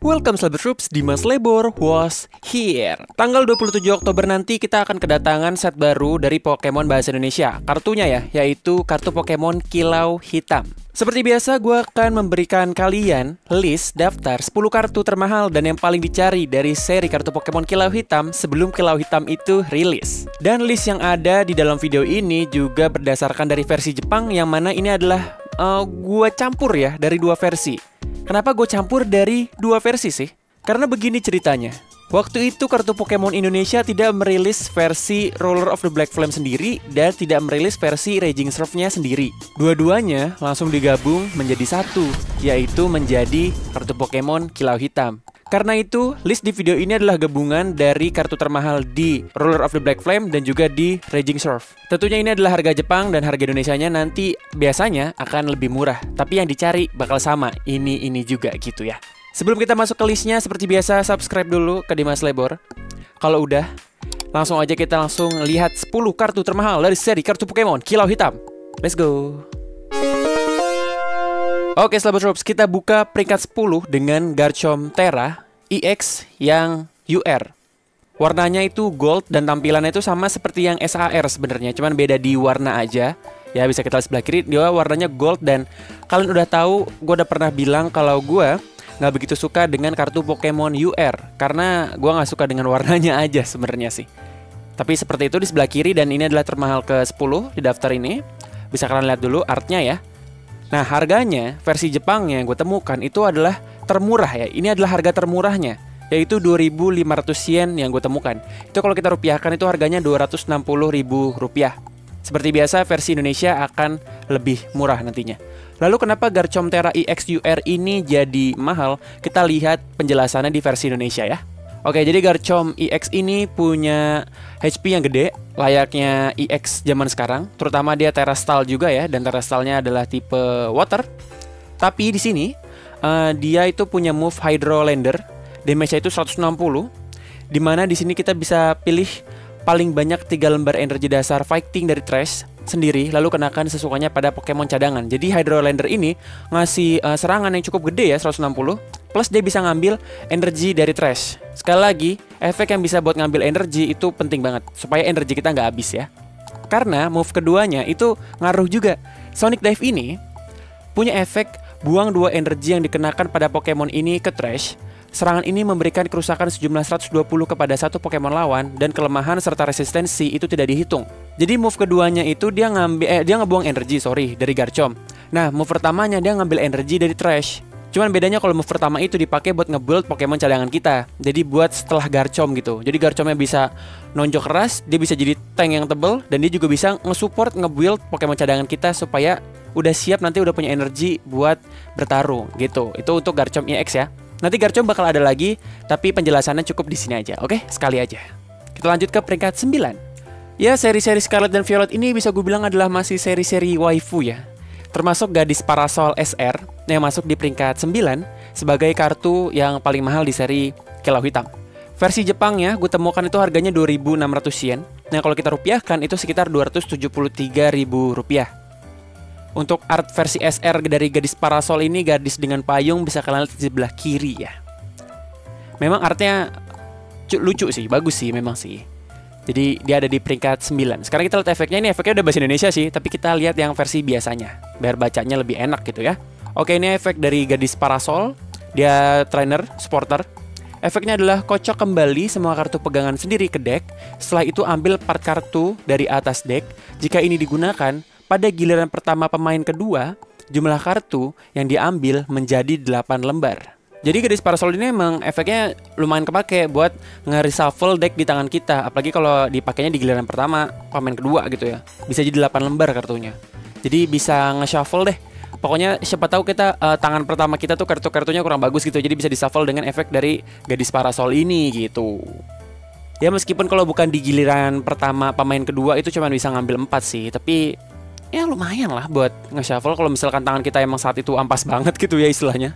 Welcome Sahabat Troops, Dimas Lebor was here. Tanggal 27 Oktober nanti kita akan kedatangan set baru dari Pokemon Bahasa Indonesia. Kartunya ya, yaitu kartu Pokemon Kilau Hitam. Seperti biasa, gue akan memberikan kalian list daftar 10 kartu termahal dan yang paling dicari dari seri kartu Pokemon Kilau Hitam sebelum Kilau Hitam itu rilis. Dan list yang ada di dalam video ini juga berdasarkan dari versi Jepang, yang mana ini adalah gue campur ya dari dua versi. Kenapa gue campur dari dua versi sih? Karena begini ceritanya. Waktu itu kartu Pokemon Indonesia tidak merilis versi Roller of the Black Flame sendiri dan tidak merilis versi Raging Surf-nya sendiri. Dua-duanya langsung digabung menjadi satu, yaitu menjadi kartu Pokemon Kilau Hitam. Karena itu, list di video ini adalah gabungan dari kartu termahal di Roller of the Black Flame dan juga di Raging Surf. Tentunya ini adalah harga Jepang dan harga Indonesianya nanti biasanya akan lebih murah, tapi yang dicari bakal sama, ini juga gitu ya. Sebelum kita masuk ke listnya, seperti biasa subscribe dulu ke Dimas Lebor. Kalau udah, langsung aja kita lihat 10 kartu termahal dari seri kartu Pokemon Kilau Hitam. Let's go! Oke, Sahabat Troops, kita buka peringkat 10 dengan Garchomp Tera EX yang UR. Warnanya itu gold dan tampilannya itu sama seperti yang SAR sebenarnya, cuman beda di warna aja. Ya, bisa kita lihat sebelah kiri, dia warnanya gold dan kalian udah tahu, gue udah pernah bilang kalau gue nggak begitu suka dengan kartu Pokemon UR karena gue nggak suka dengan warnanya aja sebenarnya sih. Tapi seperti itu di sebelah kiri dan ini adalah termahal ke-10 di daftar ini. Bisa kalian lihat dulu artnya ya. Nah, harganya versi Jepangnya yang gue temukan itu adalah termurah ya. Ini adalah harga termurahnya, yaitu 2.500 yen yang gue temukan. Itu kalau kita rupiahkan itu harganya 260.000 rupiah. Seperti biasa versi Indonesia akan lebih murah nantinya. Lalu kenapa Garchomp Tera EX UR ini jadi mahal? Kita lihat penjelasannya di versi Indonesia ya. Oke, jadi Garchomp EX ini punya HP yang gede, layaknya EX zaman sekarang. Terutama dia Terastal juga ya, dan Terastalnya adalah tipe water. Tapi di sini dia itu punya move Hydrolander, damage-nya itu 160. Dimana di sini kita bisa pilih paling banyak 3 lembar energi dasar fighting dari Trash sendiri, lalu kenakan sesukannya pada Pokemon cadangan. Jadi Hydrolander ini ngasih serangan yang cukup gede ya, 160. Plus dia bisa ngambil energi dari Trash. Sekali lagi, efek yang bisa buat ngambil energi itu penting banget supaya energi kita nggak habis ya. Karena move keduanya itu ngaruh juga. Sonic Dive ini punya efek buang 2 energi yang dikenakan pada Pokemon ini ke Trash. Serangan ini memberikan kerusakan sejumlah 120 kepada satu Pokemon lawan dan kelemahan serta resistensi itu tidak dihitung. Jadi move keduanya itu dia ngebuang energi dari Garchomp. Nah, move pertamanya dia ngambil energi dari Trash. Cuman bedanya kalau move pertama itu dipakai buat nge-build Pokemon cadangan kita. Jadi buat setelah Garchomp gitu. Jadi Garchompnya bisa nonjok keras, dia bisa jadi tank yang tebel, dan dia juga bisa nge-support nge-build Pokemon cadangan kita supaya udah siap nanti udah punya energi buat bertarung gitu. Itu untuk Garchomp EX ya. Nanti Garchomp bakal ada lagi, tapi penjelasannya cukup di sini aja. Oke, sekali aja. Kita lanjut ke peringkat 9. Ya, seri-seri Scarlet dan Violet ini bisa gue bilang adalah masih seri-seri waifu ya. Termasuk Gadis Parasol SR yang masuk di peringkat 9 sebagai kartu yang paling mahal di seri Kilau Hitam. Versi Jepangnya gue temukan itu harganya 2.600 yen. Nah, kalau kita rupiahkan itu sekitar 273.000 rupiah. Untuk art versi SR dari Gadis Parasol ini, gadis dengan payung, bisa kalian lihat di sebelah kiri ya. Memang artnya lucu sih, bagus sih memang sih. Jadi dia ada di peringkat 9. Sekarang kita lihat efeknya, ini efeknya udah bahasa Indonesia sih, tapi kita lihat yang versi biasanya biar bacanya lebih enak gitu ya. Oke, ini efek dari Gadis Parasol. Dia trainer, supporter. Efeknya adalah kocok kembali semua kartu pegangan sendiri ke deck. Setelah itu ambil part kartu dari atas deck. Jika ini digunakan pada giliran pertama pemain kedua, jumlah kartu yang diambil menjadi 8 lembar. Jadi Gadis Parasol ini emang efeknya lumayan kepake buat nge-reshuffle deck di tangan kita. Apalagi kalau dipakainya di giliran pertama, pemain kedua gitu ya. Bisa jadi 8 lembar kartunya. Jadi bisa nge-shuffle deh. Pokoknya siapa tahu kita tangan pertama kita tuh kartu-kartunya kurang bagus gitu. Jadi bisa di-shuffle dengan efek dari Gadis Parasol ini gitu. Ya meskipun kalau bukan di giliran pertama pemain kedua itu cuma bisa ngambil 4 sih. Tapi ya lumayan lah buat nge-shuffle kalau misalkan tangan kita emang saat itu ampas banget gitu ya istilahnya.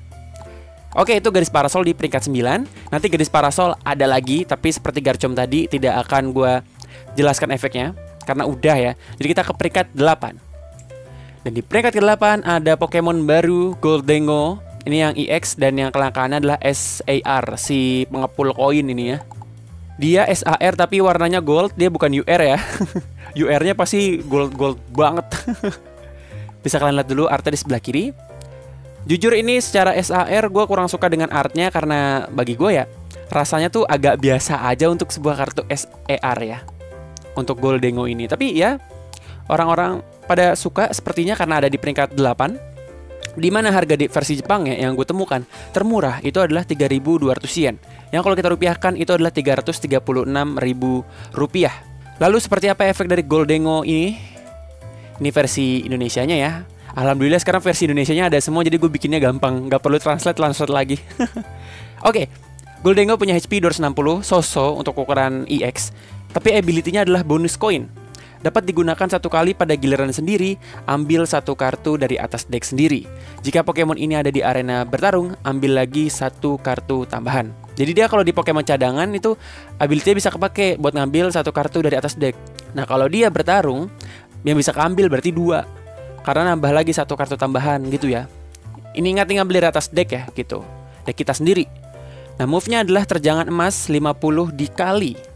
Oke, itu Gadis Parasol di peringkat 9. Nanti Gadis Parasol ada lagi, tapi seperti Garchomp tadi tidak akan gue jelaskan efeknya karena udah ya. Jadi kita ke peringkat 8. Dan di peringkat ke-8 ada Pokemon baru Goldengo Ini yang EX dan yang kelangkaannya adalah SAR, si pengepul koin ini ya. Dia SAR tapi warnanya gold, dia bukan UR ya. UR-nya pasti gold banget. Bisa kalian lihat dulu artnya di sebelah kiri. Jujur ini secara SAR gue kurang suka dengan artnya karena bagi gue ya rasanya tuh agak biasa aja untuk sebuah kartu SAR ya. Untuk Gholdengo ini. Tapi ya orang-orang pada suka sepertinya karena ada di peringkat 8. Di mana harga di versi Jepang ya yang gue temukan termurah itu adalah 3.200 yen. Yang kalau kita rupiahkan itu adalah 336.000 rupiah. Lalu seperti apa efek dari Gholdengo ini? Ini versi Indonesianya ya. Alhamdulillah sekarang versi Indonesianya ada semua, jadi gue bikinnya gampang, nggak perlu translate lagi. Oke, Gholdengo punya HP 260 Soso untuk ukuran EX, tapi ability-nya adalah bonus koin. Dapat digunakan satu kali pada giliran sendiri, ambil satu kartu dari atas deck sendiri. Jika Pokemon ini ada di arena bertarung, ambil lagi satu kartu tambahan. Jadi dia kalau di Pokemon cadangan itu ability-nya bisa kepake buat ngambil satu kartu dari atas deck. Nah kalau dia bertarung, yang bisa keambil berarti 2, karena nambah lagi satu kartu tambahan gitu ya. Ini ingat ngambil dari atas deck ya gitu, deck kita sendiri. Nah move-nya adalah terjangan emas 50 dikali.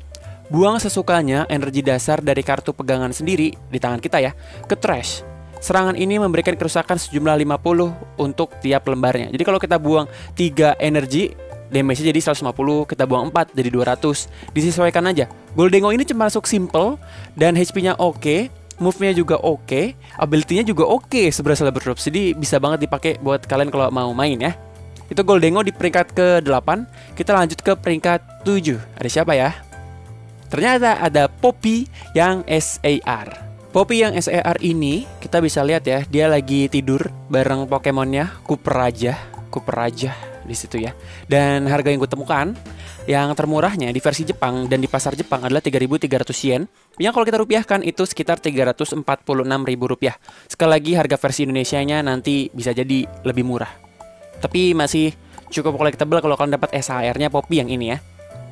Buang sesukanya energi dasar dari kartu pegangan sendiri di tangan kita ya ke trash. Serangan ini memberikan kerusakan sejumlah 50 untuk tiap lembarnya. Jadi kalau kita buang 3 energi, damage-nya jadi 150, kita buang 4 jadi 200. Disesuaikan aja. Gholdengo ini cuma masuk simple dan HP-nya oke, move-nya juga oke, ability-nya juga oke seberasa drop. Jadi bisa banget dipakai buat kalian kalau mau main ya. Itu Gholdengo di peringkat ke-8. Kita lanjut ke peringkat 7. Ada siapa ya? Ternyata ada Poppy yang SAR. Poppy yang SAR ini kita bisa lihat ya, dia lagi tidur bareng Pokemonnya Copperajah di situ ya. Dan harga yang gue temukan yang termurahnya di versi Jepang dan di pasar Jepang adalah 3.300 yen. Yang kalau kita rupiahkan itu sekitar 346.000 rupiah. Sekali lagi harga versi Indonesianya nanti bisa jadi lebih murah. Tapi masih cukup collectible kalau kalian dapat SAR-nya Poppy yang ini ya.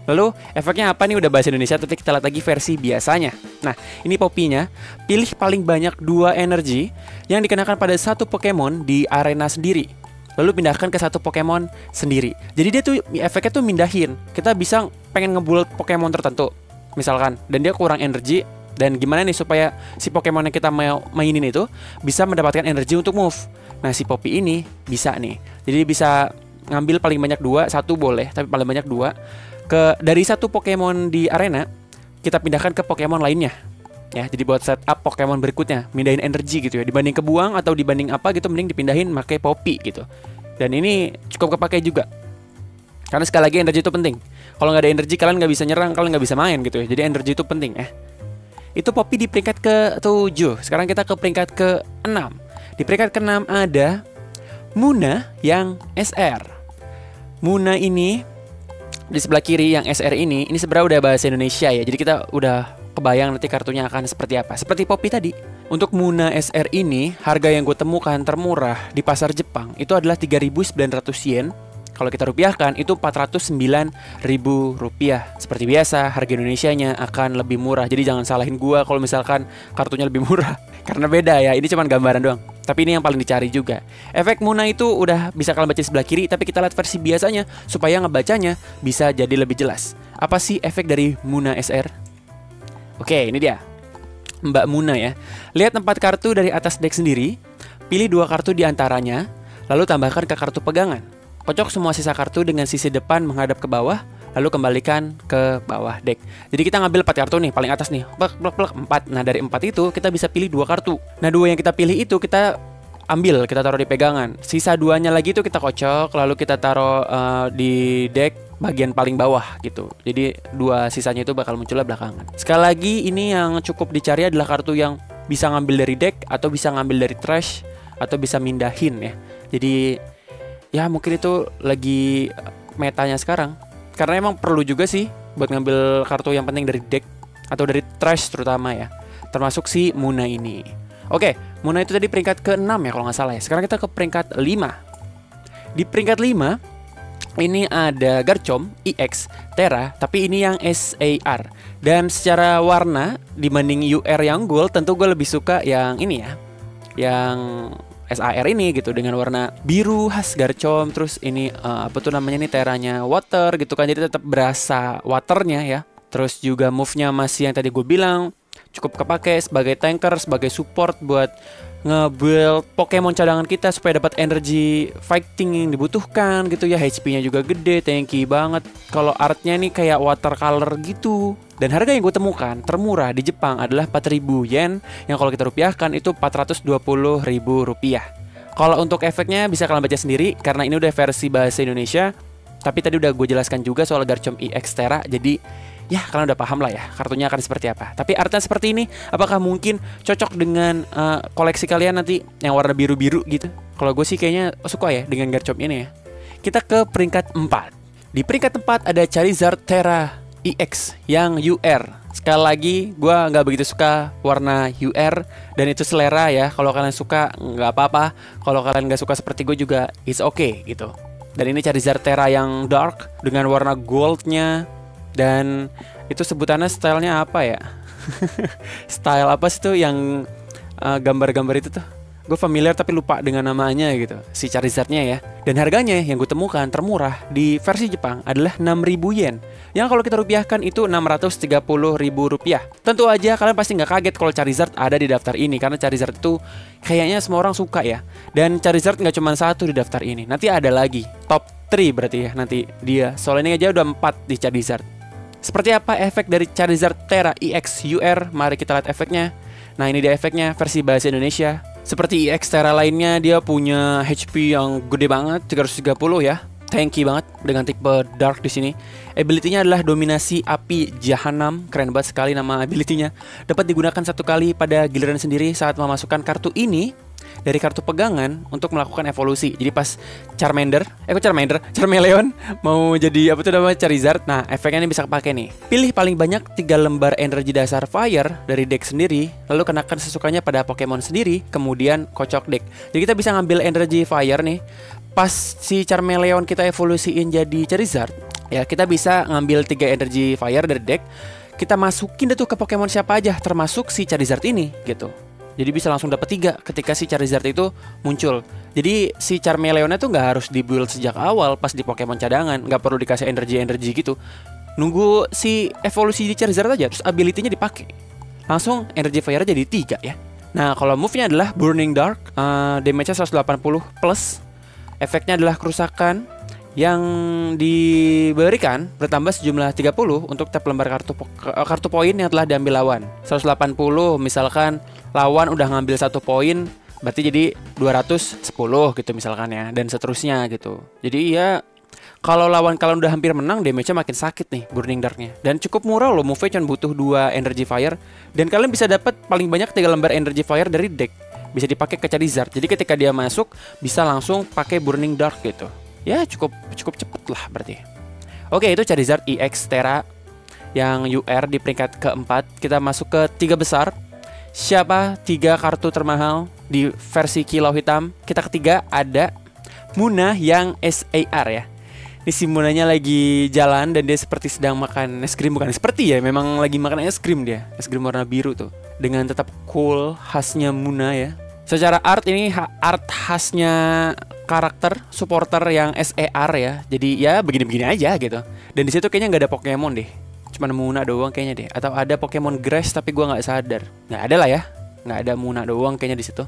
Lalu efeknya apa nih, udah bahasa Indonesia, tapi kita lihat lagi versi biasanya. Nah ini Poppy-nya, pilih paling banyak 2 energi yang dikenakan pada satu Pokemon di arena sendiri. Lalu pindahkan ke satu Pokemon sendiri. Jadi dia tuh efeknya tuh mindahin. Kita bisa pengen ngebuild Pokemon tertentu misalkan, dan dia kurang energi. Dan gimana nih supaya si Pokemon yang kita mau mainin itu bisa mendapatkan energi untuk move. Nah si Poppy ini bisa nih. Jadi bisa ngambil paling banyak 2, 1 boleh, tapi paling banyak 2. Dari satu Pokemon di arena kita pindahkan ke Pokemon lainnya ya, jadi buat setup Pokemon berikutnya, mindahin energi gitu ya, dibanding kebuang atau dibanding apa gitu, mending dipindahin pakai Poppy gitu. Dan ini cukup kepake juga karena sekali lagi energi itu penting. Kalau nggak ada energi kalian nggak bisa nyerang, kalian nggak bisa main gitu ya, jadi energi itu penting ya. Itu Poppy di peringkat ke-7. Sekarang kita ke peringkat ke-6. Di peringkat ke-6 ada Munna yang SR. Munna ini di sebelah kiri yang SR ini sebenarnya udah bahasa Indonesia ya. Jadi kita udah kebayang nanti kartunya akan seperti apa. Seperti Poppy tadi. Untuk Munna SR ini, harga yang gue temukan termurah di pasar Jepang itu adalah 3.900 yen. Kalau kita rupiahkan itu 409.000 rupiah. Seperti biasa, harga Indonesianya akan lebih murah. Jadi jangan salahin gue kalau misalkan kartunya lebih murah. Karena beda ya, ini cuma gambaran doang. Tapi ini yang paling dicari juga. Efek Munna itu udah bisa kalian baca di sebelah kiri, tapi kita lihat versi biasanya supaya ngebacanya bisa jadi lebih jelas. Apa sih efek dari Munna SR? Oke, ini dia. Mbak Munna ya. Lihat 4 kartu dari atas deck sendiri, pilih 2 kartu di antaranya, lalu tambahkan ke kartu pegangan. Kocok semua sisa kartu dengan sisi depan menghadap ke bawah, lalu kembalikan ke bawah deck. Jadi kita ngambil 4 kartu nih, paling atas nih, plek 4. Nah dari 4 itu kita bisa pilih 2 kartu. Nah 2 yang kita pilih itu kita ambil, kita taruh di pegangan. Sisa 2-nya lagi itu kita kocok, lalu kita taruh di deck bagian paling bawah gitu. Jadi 2 sisanya itu bakal munculnya belakangan. Sekali lagi ini yang cukup dicari adalah kartu yang bisa ngambil dari deck, atau bisa ngambil dari trash, atau bisa mindahin ya. Jadi ya mungkin itu lagi metanya sekarang. Karena emang perlu juga sih buat ngambil kartu yang penting dari deck atau dari trash terutama ya. Termasuk si Munna ini. Oke, Munna itu tadi peringkat ke-6 ya kalau nggak salah ya. Sekarang kita ke peringkat 5. Di peringkat 5 ini ada Garchomp EX Terra, tapi ini yang SAR. Dan secara warna dibanding UR yang gold, tentu gue lebih suka yang ini ya, yang SAR ini gitu, dengan warna biru khas Garchomp. Terus ini apa tuh namanya nih, teranya water gitu kan, jadi tetap berasa waternya ya. Terus juga move-nya masih yang tadi gue bilang, cukup kepake sebagai tanker, sebagai support buat nge-build Pokemon cadangan kita supaya dapat energi fighting yang dibutuhkan gitu ya. HP-nya juga gede, tanky banget. Kalau artnya nih kayak watercolor gitu. Dan harga yang gue temukan termurah di Jepang adalah 4.000 yen, yang kalau kita rupiahkan itu 420.000 rupiah. Kalau untuk efeknya bisa kalian baca sendiri karena ini udah versi bahasa Indonesia. Tapi tadi udah gue jelaskan juga soal Garchomp EX Terra, jadi ya kalian udah paham lah ya kartunya akan seperti apa. Tapi artnya seperti ini, apakah mungkin cocok dengan koleksi kalian nanti yang warna biru-biru gitu? Kalau gue sih kayaknya suka ya dengan Garchomp ini ya. Kita ke peringkat 4. Di peringkat 4 ada Charizard Terra EX yang UR. Sekali lagi gue nggak begitu suka warna UR, dan itu selera ya. Kalau kalian suka nggak apa-apa, kalau kalian nggak suka seperti gue juga it's okay gitu. Dan ini Charizard Terra yang dark dengan warna goldnya. Dan itu sebutannya stylenya apa ya? Style apa sih tuh yang gambar-gambar itu tuh? Gue familiar tapi lupa dengan namanya gitu, si Charizardnya ya. Dan harganya yang gue temukan termurah di versi Jepang adalah 6.000 yen, yang kalau kita rupiahkan itu 630.000 rupiah. Tentu aja kalian pasti nggak kaget kalau Charizard ada di daftar ini, karena Charizard itu kayaknya semua orang suka ya. Dan Charizard nggak cuma satu di daftar ini, nanti ada lagi top 3 berarti ya nanti dia. Soalnya ini aja udah 4 di Charizard. Seperti apa efek dari Charizard Terra EX UR? Mari kita lihat efeknya. Nah, ini dia efeknya versi bahasa Indonesia. Seperti EX Terra lainnya, dia punya HP yang gede banget, 330 ya. Tanky banget dengan tipe dark di sini. Ability-nya adalah dominasi api jahanam. Keren banget sekali nama ability-nya. Dapat digunakan satu kali pada giliran sendiri saat memasukkan kartu ini dari kartu pegangan untuk melakukan evolusi. Jadi pas Charmeleon mau jadi apa tuh namanya Charizard, nah efeknya ini bisa kepake nih. Pilih paling banyak 3 lembar energi dasar fire dari deck sendiri, lalu kenakan sesukanya pada Pokemon sendiri, kemudian kocok deck. Jadi kita bisa ngambil energi fire nih. Pas si Charmeleon kita evolusiin jadi Charizard, ya kita bisa ngambil 3 energi fire dari deck. Kita masukin tuh ke Pokemon siapa aja, termasuk si Charizard ini gitu. Jadi bisa langsung dapat 3 ketika si Charizard itu muncul. Jadi si Charmeleonnya tuh nggak harus dibuild sejak awal pas di Pokemon cadangan, nggak perlu dikasih energi gitu. Nunggu si evolusi di Charizard aja, terus ability-nya dipakai. Langsung energi fire jadi 3 ya. Nah, kalau move-nya adalah Burning Dark, damage-nya 180 plus. Efeknya adalah kerusakan yang diberikan bertambah sejumlah 30 untuk tiap lembar kartu poin yang telah diambil lawan. 180 misalkan lawan udah ngambil 1 poin, berarti jadi 210 gitu misalkan ya, dan seterusnya gitu. Jadi ya kalau lawan kalian udah hampir menang, damage-nya makin sakit nih Burning Dark-nya. Dan cukup murah loh, move-nya cuma butuh 2 energy fire, dan kalian bisa dapat paling banyak 3 lembar energy fire dari deck. Bisa dipakai ke Charizard. Jadi ketika dia masuk bisa langsung pakai Burning Dark gitu. Ya cukup cepet lah berarti. Oke, itu Charizard EX Terra yang UR di peringkat keempat. Kita masuk ke 3 besar. Siapa 3 kartu termahal di versi Kilau Hitam? Kita ketiga ada Munna yang SAR ya. Ini si Munnanya lagi jalan dan dia seperti sedang makan es krim. Bukan seperti ya, memang lagi makan es krim dia. Es krim warna biru tuh, dengan tetap cool khasnya Munna ya. Secara art ini art khasnya karakter supporter yang SAR ya. Jadi ya begini-begini aja gitu. Dan di situ kayaknya nggak ada Pokemon deh. Cuma Munna doang kayaknya deh. Atau ada Pokemon Grass tapi gua nggak sadar. Nggak ada lah ya. Nggak ada Munna doang kayaknya di situ.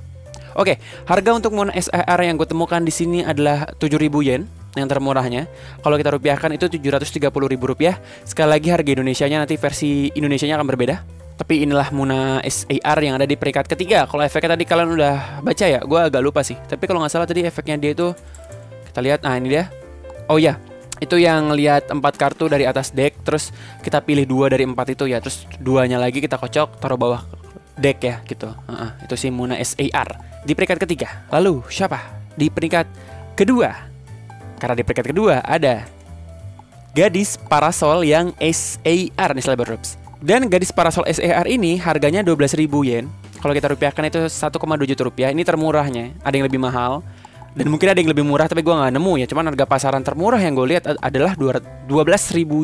Oke, harga untuk Munna SAR yang gue temukan di sini adalah 7.000 yen yang termurahnya. Kalau kita rupiahkan itu 730.000 rupiah. Sekali lagi harga Indonesianya nanti versi Indonesianya akan berbeda. Tapi inilah Munna SAR yang ada di peringkat ketiga. Kalau efeknya tadi kalian udah baca ya, gue agak lupa sih. Tapi kalau nggak salah tadi efeknya dia itu, kita lihat, nah ini dia. Oh ya, itu yang lihat 4 kartu dari atas deck, terus kita pilih 2 dari 4 itu ya, terus 2-nya lagi kita kocok taruh bawah deck ya gitu. Itu si Munna SAR di peringkat ketiga. Lalu siapa di peringkat kedua? Karena di peringkat kedua ada Gadis Parasol yang SAR nih Slaberdrops. Dan Gadis Parasol SAR ini harganya 12.000 yen. Kalau kita rupiahkan itu 1,2 juta rupiah. Ini termurahnya. Ada yang lebih mahal dan mungkin ada yang lebih murah, tapi gue nggak nemu ya. Cuman harga pasaran termurah yang gue lihat adalah 12.000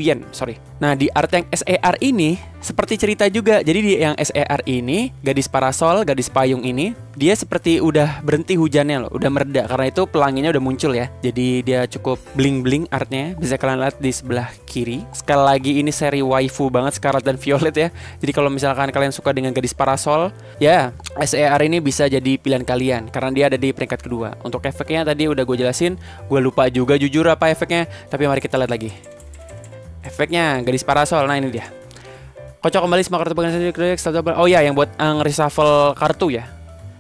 yen. Sorry. Nah, di art yang SAR ini seperti cerita juga. Jadi di yang SER ini, gadis parasol, gadis payung ini, dia seperti udah berhenti hujannya loh, udah mereda karena itu pelanginya udah muncul ya. Jadi dia cukup bling-bling artnya. Bisa kalian lihat di sebelah kiri. Sekali lagi ini seri waifu banget Scarlet dan Violet ya. Jadi kalau misalkan kalian suka dengan gadis parasol, ya SER ini bisa jadi pilihan kalian karena dia ada di peringkat kedua. Untuk efeknya tadi udah gue jelasin, gue lupa juga jujur apa efeknya, tapi mari kita lihat lagi. Efeknya gadis parasol, nah ini dia. Kocok kembali semua kartu Pokemon. Oh ya, yang buat reshuffle kartu ya.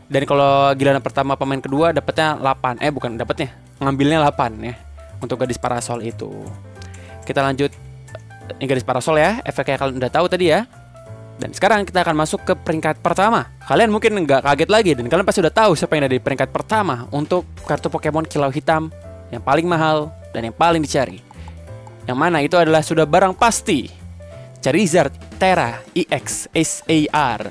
Dan kalau giliran pertama pemain kedua dapatnya 8. Bukan dapatnya, ngambilnya 8 ya. Untuk gadis parasol itu. Kita lanjut. Ini gadis parasol ya. Efeknya kalian udah tahu tadi ya. Dan sekarang kita akan masuk ke peringkat pertama. Kalian mungkin nggak kaget lagi dan kalian pasti udah tahu siapa yang ada di peringkat pertama untuk kartu Pokemon Kilau Hitam yang paling mahal dan yang paling dicari. Yang mana itu adalah sudah barang pasti Charizard Tera EX SAR.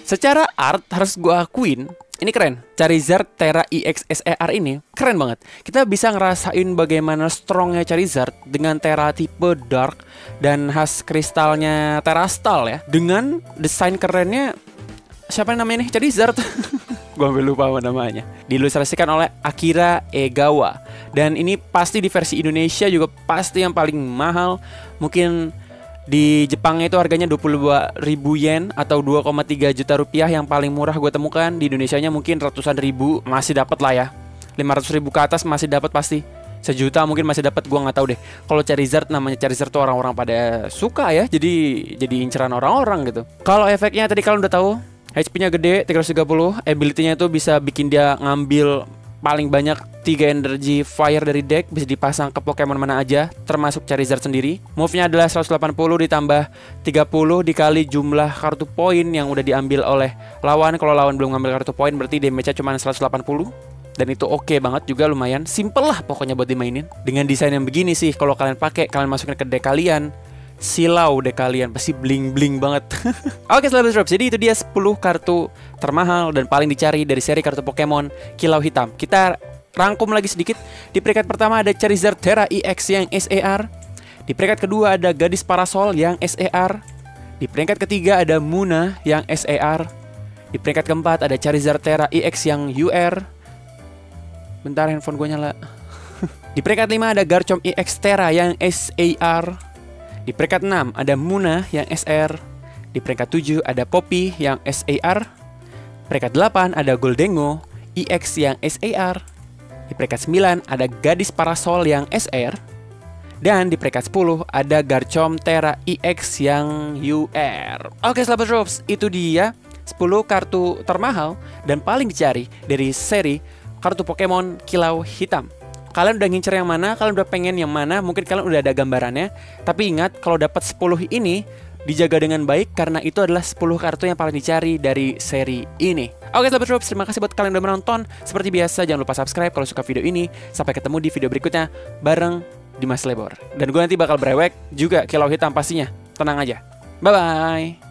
Secara art harus gue akuin ini keren. Charizard Tera EX SAR ini keren banget. Kita bisa ngerasain bagaimana strongnya Charizard dengan Tera tipe Dark dan khas kristalnya Terastal ya. Dengan desain kerennya, siapa yang namanya nih? Charizard. Gue ambil lupa namanya. Diilustrasikan oleh Akira Egawa. Dan ini pasti di versi Indonesia juga pasti yang paling mahal. Mungkin di Jepangnya itu harganya 22.000 yen atau 2,3 juta rupiah yang paling murah gue temukan. Di Indonesianya mungkin ratusan ribu masih dapat lah ya. 500.000 ke atas masih dapat pasti. Sejuta mungkin masih dapat, gue nggak tahu deh. Kalau Charizard, namanya Charizard tuh orang-orang pada suka ya. Jadi inceran orang-orang gitu. Kalau efeknya tadi kalian udah tahu, HP-nya gede 330, ability-nya itu bisa bikin dia ngambil paling banyak 3 energi fire dari deck, bisa dipasang ke Pokemon mana aja, termasuk Charizard sendiri. Move-nya adalah 180 ditambah 30 dikali jumlah kartu poin yang udah diambil oleh lawan. Kalau lawan belum ngambil kartu poin berarti damage-nya cuma 180. Dan itu oke banget juga, lumayan. Simple lah pokoknya buat dimainin. Dengan desain yang begini sih, kalau kalian pakai, kalian masukin ke deck kalian, silau deh kalian, pasti bling-bling banget. Oke, Sahabat Drops, jadi itu dia 10 kartu termahal dan paling dicari dari seri kartu Pokemon Kilau Hitam. Kita rangkum lagi sedikit. Di peringkat pertama ada Charizard Tera EX yang SAR. Di peringkat kedua ada Gadis Parasol yang SAR. Di peringkat ketiga ada Munna yang SAR. Di peringkat keempat ada Charizard Tera EX yang UR. Bentar, handphone gue nyala. Di peringkat 5 ada Garchomp EX Tera yang SAR. Di peringkat 6 ada Munna yang SR. Di peringkat 7 ada Poppy yang SAR. Peringkat 8 ada Goldengo EX yang SAR. Di peringkat 9 ada Gadis Parasol yang SR. Dan di peringkat 10 ada Garchomp Tera EX yang UR. Oke, Sahabat Drops, itu dia 10 kartu termahal dan paling dicari dari seri kartu Pokemon Kilau Hitam. Kalian udah ngincer yang mana? Kalian udah pengen yang mana? Mungkin kalian udah ada gambarannya. Tapi ingat, kalau dapat 10 ini dijaga dengan baik karena itu adalah 10 kartu yang paling dicari dari seri ini. Oke, Sahabat Drops, terima kasih buat kalian udah menonton. Seperti biasa, jangan lupa subscribe kalau suka video ini. Sampai ketemu di video berikutnya bareng Dimas Lebor. Dan gue nanti bakal brewek juga Kilau Hitam pastinya. Tenang aja. Bye-bye.